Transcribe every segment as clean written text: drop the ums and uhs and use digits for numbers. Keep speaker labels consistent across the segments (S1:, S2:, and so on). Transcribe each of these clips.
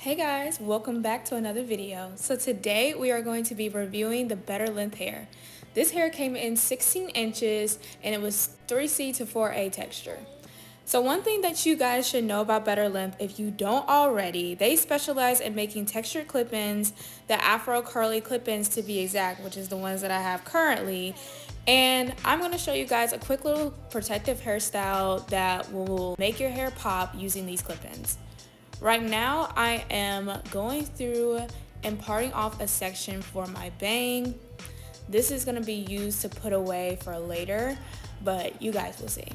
S1: Hey guys, welcome back to another video. So today we are going to be reviewing the Better Length hair. This hair came in 16 inches and it was 3C to 4A texture. So one thing that you guys should know about Better Length, if you don't already, they specialize in making textured clip-ins, the Afro curly clip-ins to be exact, which is the ones that I have currently. And I'm going to show you guys a quick little protective hairstyle that will make your hair pop using these clip-ins. Right now, I am going through and parting off a section for my bang. This is going to be used to put away for later, but you guys will see.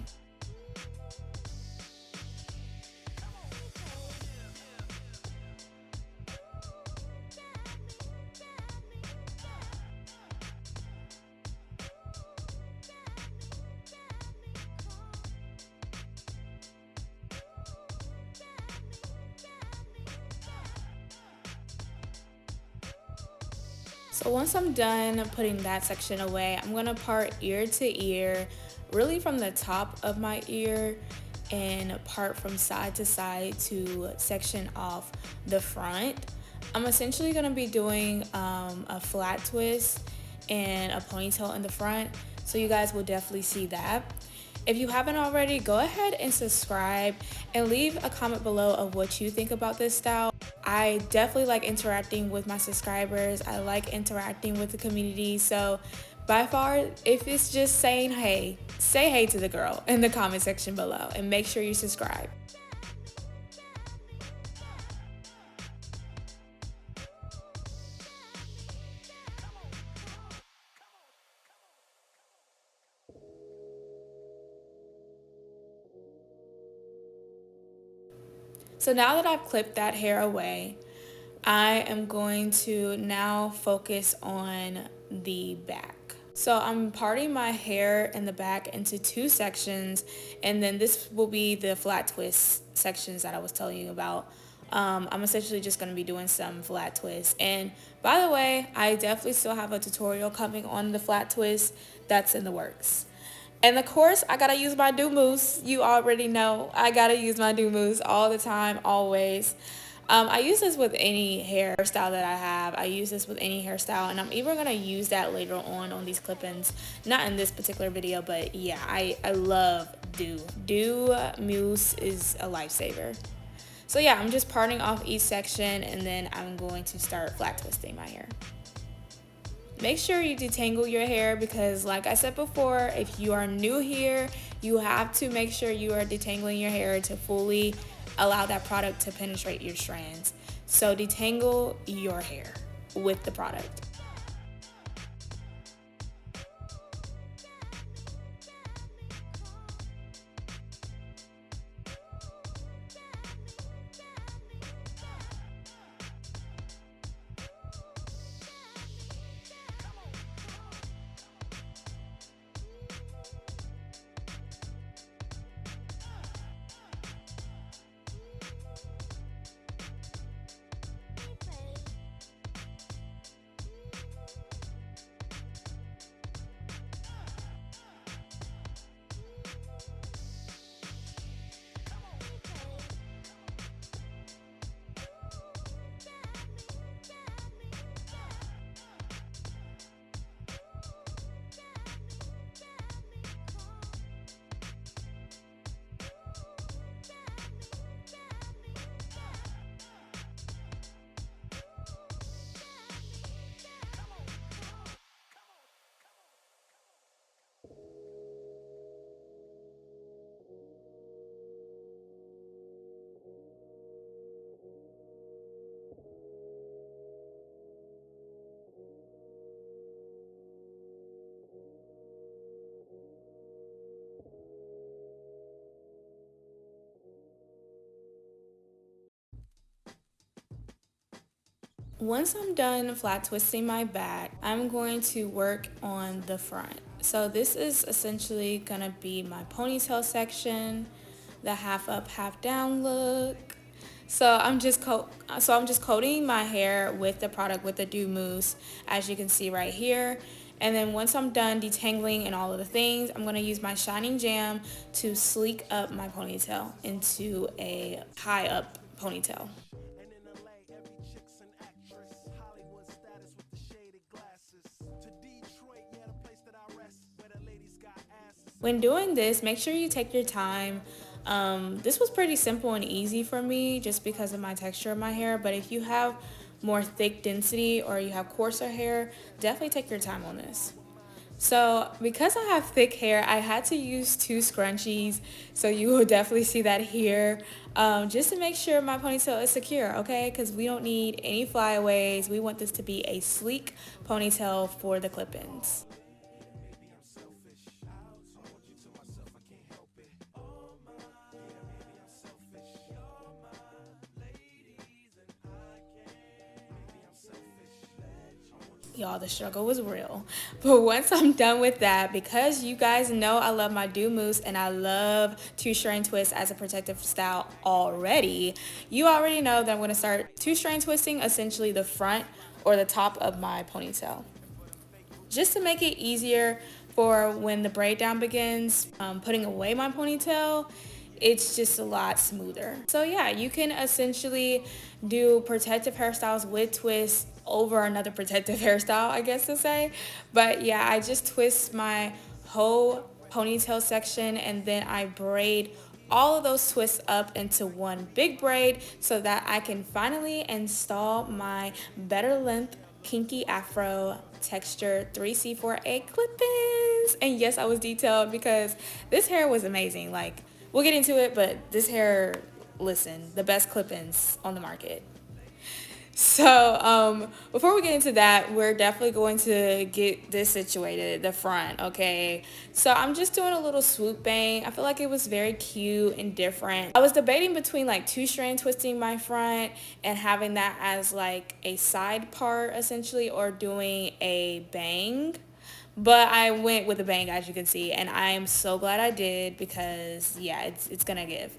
S1: So once I'm done putting that section away, I'm going to part ear to ear, really from the top of my ear and part from side to side to section off the front. I'm essentially going to be doing a flat twist and a ponytail in the front, so you guys will definitely see that. If you haven't already, go ahead and subscribe and leave a comment below of what you think about this style. I definitely like interacting with my subscribers. I like interacting with the community. So by far, if it's just saying hey, say hey to the girl in the comment section below and make sure you subscribe. So now that I've clipped that hair away, I am going to now focus on the back. So I'm parting my hair in the back into two sections, and then this will be the flat twist sections that I was telling you about. I'm essentially just going to be doing some flat twists. And by the way, I definitely still have a tutorial coming on the flat twist that's in the works. And of course, I gotta use my do mousse. You already know I gotta use my do mousse all the time, always. I use this with any hairstyle that I have. I use this with any hairstyle, and I'm even gonna use that later on these clip-ins. Not in this particular video, but yeah, I love do. Do mousse is a lifesaver. So yeah, I'm just parting off each section, and then I'm going to start flat twisting my hair. Make sure you detangle your hair because, like I said before, if you are new here, you have to make sure you are detangling your hair to fully allow that product to penetrate your strands. So detangle your hair with the product. Once I'm done flat twisting my back, I'm going to work on the front. So this is essentially gonna be my ponytail section, the half up, half down look. So I'm just coating my hair with the product with the Dew Mousse, as you can see right here. And then once I'm done detangling and all of the things, I'm gonna use my Shining Jam to sleek up my ponytail into a high up ponytail. When doing this, make sure you take your time. This was pretty simple and easy for me just because of my texture of my hair, but if you have more thick density or you have coarser hair, definitely take your time on this. So because I have thick hair, I had to use two scrunchies. So you will definitely see that here, just to make sure my ponytail is secure, okay? Because we don't need any flyaways. We want this to be a sleek ponytail for the clip-ins. Y'all, the struggle was real. But once I'm done with that, because you guys know I love my do mousse and I love two-strand twist as a protective style already, you already know that I'm going to start two-strand twisting essentially the front or the top of my ponytail. Just to make it easier for when the braid down begins, putting away my ponytail, it's just a lot smoother. So yeah, you can essentially do protective hairstyles with twists over another protective hairstyle, I guess to say. But yeah, I just twist my whole ponytail section and then I braid all of those twists up into one big braid so that I can finally install my better length Kinky Afro texture 3C4A clip-ins. And yes, I was detailed because this hair was amazing. Like, we'll get into it, but this hair, listen, the best clip-ins on the market. So before we get into that, we're definitely going to get this situated, the front, okay? So I'm just doing a little swoop bang. I feel like it was very cute and different. I was debating between like two-strand twisting my front and having that as like a side part essentially, or doing a bang. But I went with a bang, as you can see, and I am so glad I did because yeah, it's gonna give.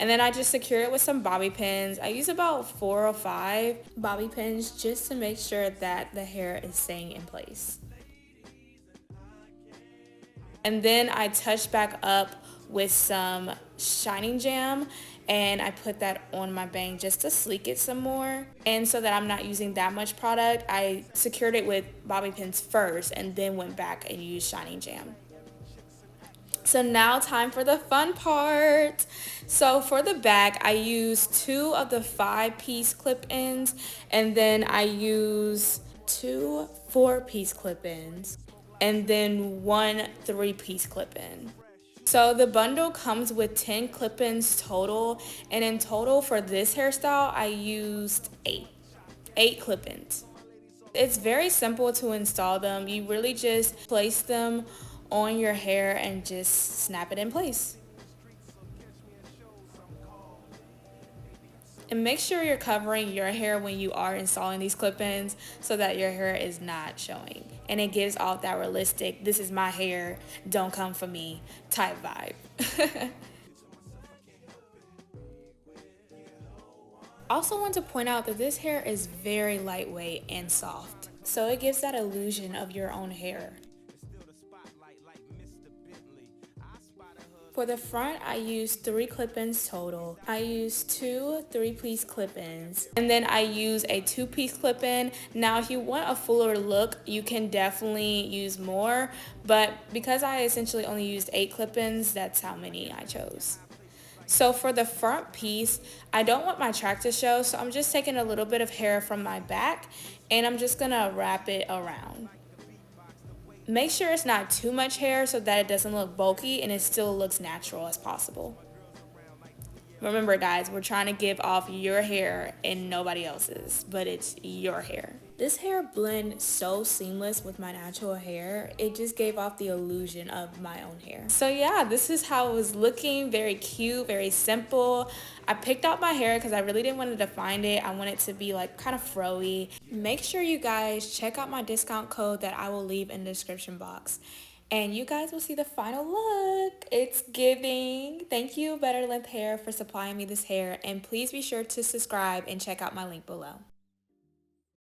S1: And then I just secure it with some bobby pins. I use about 4 or 5 bobby pins just to make sure that the hair is staying in place. And then I touch back up with some shining jam and I put that on my bang just to sleek it some more. And so that I'm not using that much product, I secured it with bobby pins first and then went back and used shining jam. So now time for the fun part. So for the back, I use 2 of the 5-piece clip-ins and then I use 2 4-piece clip-ins and then 1 3-piece clip-in. So the bundle comes with 10 clip-ins total, and in total for this hairstyle, I used 8 clip-ins. It's very simple to install them. You really just place them on your hair and just snap it in place. And make sure you're covering your hair when you are installing these clip-ins so that your hair is not showing. And it gives off that realistic, this is my hair, don't come for me type vibe. Also want to point out that this hair is very lightweight and soft. So it gives that illusion of your own hair. For the front, I used 3 clip-ins total. I used 2 3-piece clip-ins, and then I use a 2-piece clip-in. Now, if you want a fuller look, you can definitely use more, but because I essentially only used 8 clip-ins, that's how many I chose. So for the front piece, I don't want my track to show, so I'm just taking a little bit of hair from my back, and I'm just gonna wrap it around. Make sure it's not too much hair so that it doesn't look bulky and it still looks natural as possible. Remember guys, we're trying to give off your hair and nobody else's, but it's your hair. This hair blend so seamless with my natural hair. It just gave off the illusion of my own hair. So yeah, this is how it was looking. Very cute, very simple. I picked out my hair because I really didn't want to define it. I want it to be like kind of fro-y. Make sure you guys check out my discount code that I will leave in the description box. And you guys will see the final look. It's giving. Thank you, Better Length Hair, for supplying me this hair. And please be sure to subscribe and check out my link below.